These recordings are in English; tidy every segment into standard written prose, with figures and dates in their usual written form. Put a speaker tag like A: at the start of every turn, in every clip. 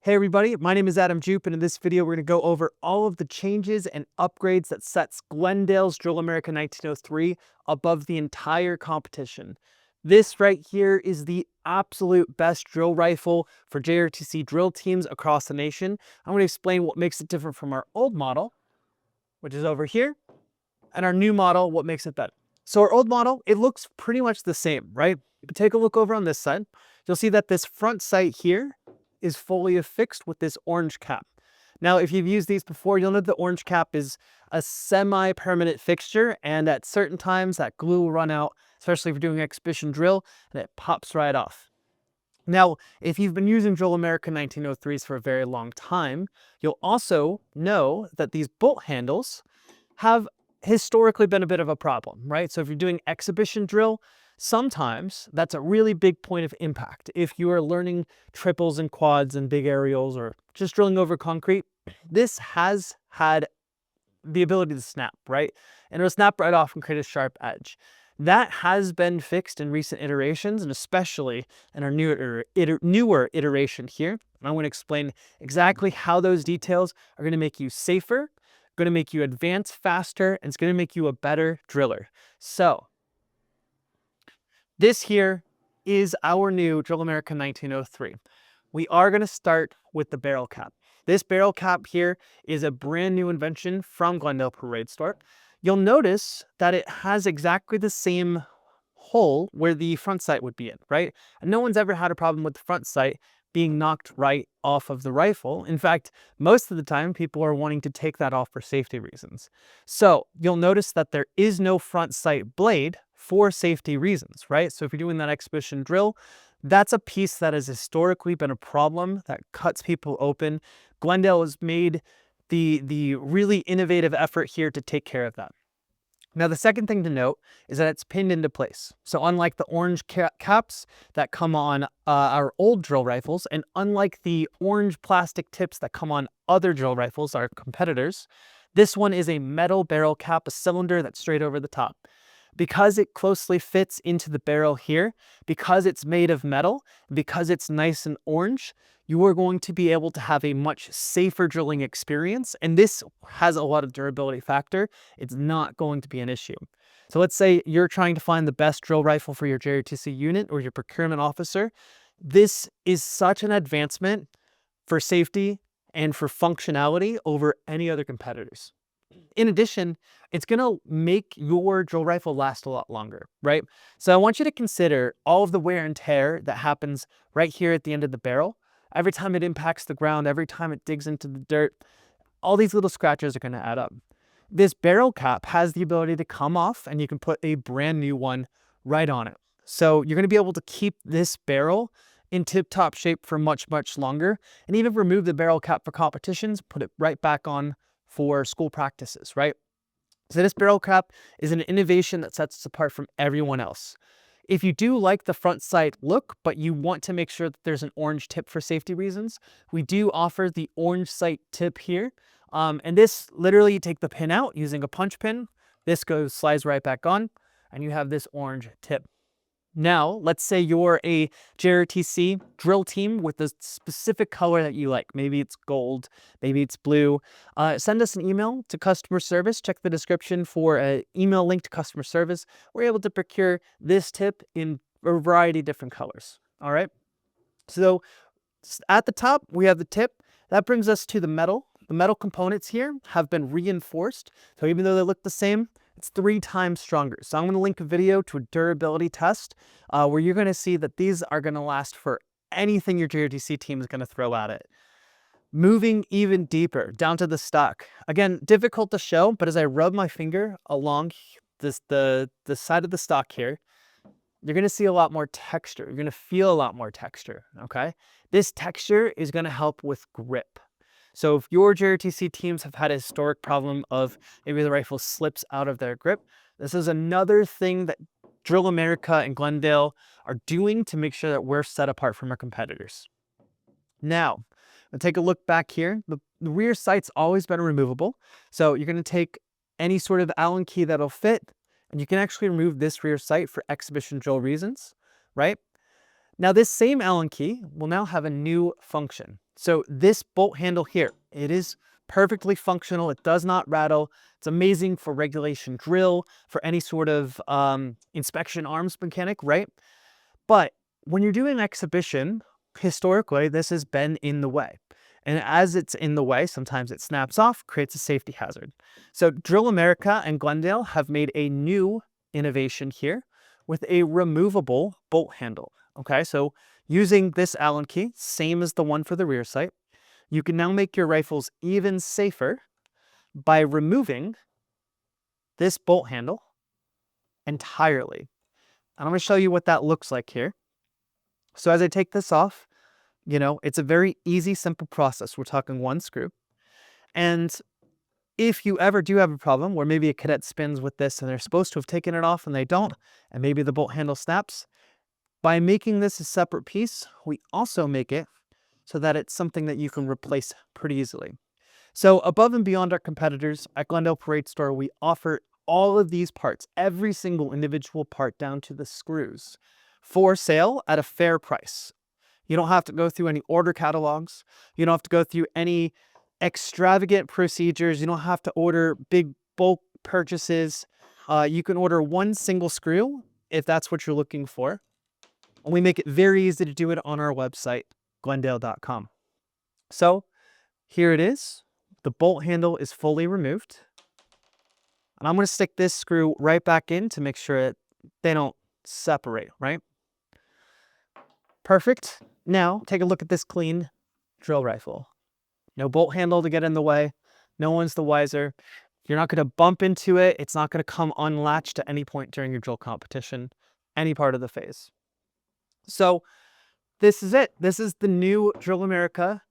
A: Hey everybody, my name is Adam Jupe, and in this video we're going to go over all of the changes and upgrades that sets Glendale's Drill America 1903 above the entire competition. This right here is the absolute best drill rifle for JRTC drill teams across the nation. I'm going to explain what makes it different from our old model, which is over here, and our new model, what makes it better. So our old model, it looks pretty much the same, right? But take a look over on this side. You'll see that this front sight here is fully affixed with this orange cap. Now, if you've used these before, you'll know the orange cap is a semi-permanent fixture, and at certain times that glue will run out, especially if you're doing exhibition drill, and it pops right off. Now, if you've been using Drill America 1903s for a very long time, you'll also know that these bolt handles have historically been a bit of a problem, right? So if you're doing exhibition drill, sometimes that's a really big point of impact. If you are learning triples and quads and big aerials or just drilling over concrete, this has had the ability to snap, right? And it'll snap right off and create a sharp edge. That has been fixed in recent iterations, and especially in our newer iteration here. And I'm going to explain exactly how those details are going to make you safer, going to make you advance faster, and it's going to make you a better driller. So this here is our new Drill America 1903. We are going to start with the barrel cap. This barrel cap here is a brand new invention from Glendale Parade Store. You'll notice that it has exactly the same hole where the front sight would be in, right? And no one's ever had a problem with the front sight being knocked right off of the rifle. In fact, most of the time people are wanting to take that off for safety reasons. So you'll notice that there is no front sight blade for safety reasons, right? So if you're doing that exhibition drill, that's a piece that has historically been a problem that cuts people open. Glendale has made the really innovative effort here to take care of that. Now, the second thing to note is that it's pinned into place. So unlike the orange caps that come on our old drill rifles, and unlike the orange plastic tips that come on other drill rifles, our competitors, this one is a metal barrel cap, a cylinder that's straight over the top. Because it closely fits into the barrel here, because it's made of metal, because it's nice and orange, you are going to be able to have a much safer drilling experience. And this has a lot of durability factor. It's not going to be an issue. So let's say you're trying to find the best drill rifle for your JRTC unit or your procurement officer. This is such an advancement for safety and for functionality over any other competitors. In addition, it's going to make your drill rifle last a lot longer, right? So I want you to consider all of the wear and tear that happens right here at the end of the barrel. Every time it impacts the ground, every time it digs into the dirt, all these little scratches are going to add up. This barrel cap has the ability to come off, and you can put a brand new one right on it. So you're going to be able to keep this barrel in tip-top shape for much, much longer, and even remove the barrel cap for competitions, put it right back on for school practices, right? So this barrel cap is an innovation that sets us apart from everyone else. If you do like the front sight look, but you want to make sure that there's an orange tip for safety reasons, we do offer the orange sight tip here. And this literally, you take the pin out using a punch pin. This slides right back on, and you have this orange tip. Now, let's say you're a JRTC drill team with a specific color that you like. Maybe it's gold, maybe it's blue. Send us an email to customer service. Check the description for an email link to customer service. We're able to procure this tip in a variety of different colors. All right. So at the top, we have the tip. That brings us to the metal. The metal components here have been reinforced. So even though they look the same, it's 3 times stronger. So I'm going to link a video to a durability test where you're going to see that these are going to last for anything your JRTC team is going to throw at it. Moving even deeper down to the stock. Again, difficult to show, but as I rub my finger along the side of the stock here, you're going to see a lot more texture. You're going to feel a lot more texture, okay? This texture is going to help with grip. So if your JRTC teams have had a historic problem of maybe the rifle slips out of their grip, this is another thing that Drill America and Glendale are doing to make sure that we're set apart from our competitors. Now, we'll take a look back here. The rear sight's always been removable. So you're going to take any sort of Allen key that'll fit, and you can actually remove this rear sight for exhibition drill reasons, right? Now this same Allen key will now have a new function. So this bolt handle here, it is perfectly functional. It does not rattle. It's amazing for regulation drill, for any sort of inspection arms mechanic, right? But when you're doing exhibition, historically, this has been in the way. And as it's in the way, sometimes it snaps off, creates a safety hazard. So Drill America and Glendale have made a new innovation here with a removable bolt handle. Okay, so using this Allen key, same as the one for the rear sight, you can now make your rifles even safer by removing this bolt handle entirely. And I'm going to show you what that looks like here. So as I take this off, it's a very easy, simple process. We're talking one screw. And if you ever do have a problem where maybe a cadet spins with this and they're supposed to have taken it off and they don't, and maybe the bolt handle snaps, by making this a separate piece, we also make it so that it's something that you can replace pretty easily. So above and beyond our competitors, at Glendale Parade Store, we offer all of these parts, every single individual part down to the screws, for sale at a fair price. You don't have to go through any order catalogs. You don't have to go through any extravagant procedures. You don't have to order big bulk purchases. You can order one single screw if that's what you're looking for. And we make it very easy to do it on our website, glendale.com. So here it is. The bolt handle is fully removed. And I'm going to stick this screw right back in to make sure that they don't separate, right? Perfect. Now take a look at this clean drill rifle. No bolt handle to get in the way. No one's the wiser. You're not going to bump into it. It's not going to come unlatched at any point during your drill competition, any part of the phase. So this is it. This is the new Drill America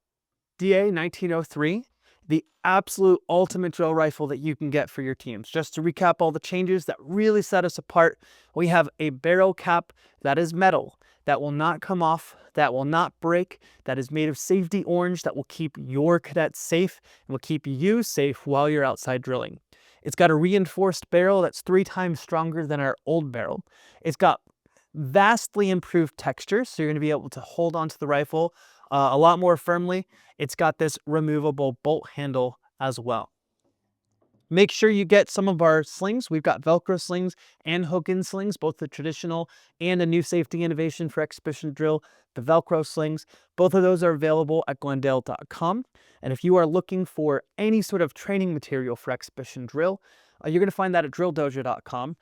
A: DA1903, the absolute ultimate drill rifle that you can get for your teams. Just to recap all the changes that really set us apart, we have a barrel cap that is metal, that will not come off, that will not break, that is made of safety orange, that will keep your cadets safe and will keep you safe while you're outside drilling. It's got a reinforced barrel that's 3 times stronger than our old barrel. It's got vastly improved texture, so you're going to be able to hold onto the rifle a lot more firmly. It's got this removable bolt handle as well. Make sure you get some of our slings. We've got Velcro slings and hook-in slings, both the traditional and a new safety innovation for exhibition drill, the Velcro slings. Both of those are available at glendale.com. And if you are looking for any sort of training material for exhibition drill, you're going to find that at drilldojo.com.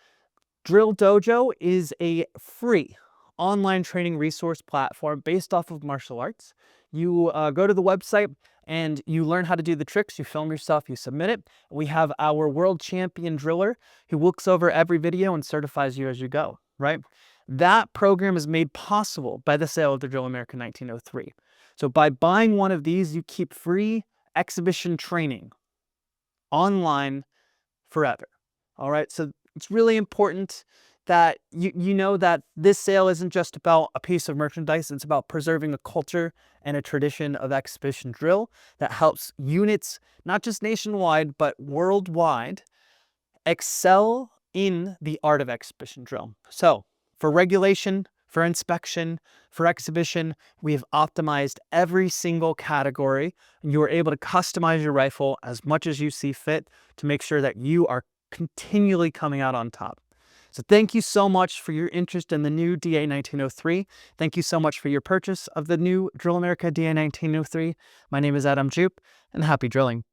A: Drill Dojo is a free online training resource platform based off of martial arts. You go to the website and you learn how to do the tricks. You film yourself, you submit it. We have our world champion driller who looks over every video and certifies you as you go, right? That program is made possible by the sale of the Drill America 1903. So by buying one of these, you keep free exhibition training online forever. All right, so it's really important that you know that this sale isn't just about a piece of merchandise. It's about preserving a culture and a tradition of exhibition drill that helps units, not just nationwide, but worldwide, excel in the art of exhibition drill. So for regulation, for inspection, for exhibition, we have optimized every single category, and you are able to customize your rifle as much as you see fit to make sure that you are continually coming out on top. So thank you so much for your interest in the new DA1903. Thank you so much for your purchase of the new Drill America DA1903. My name is Adam Jupe, and happy drilling.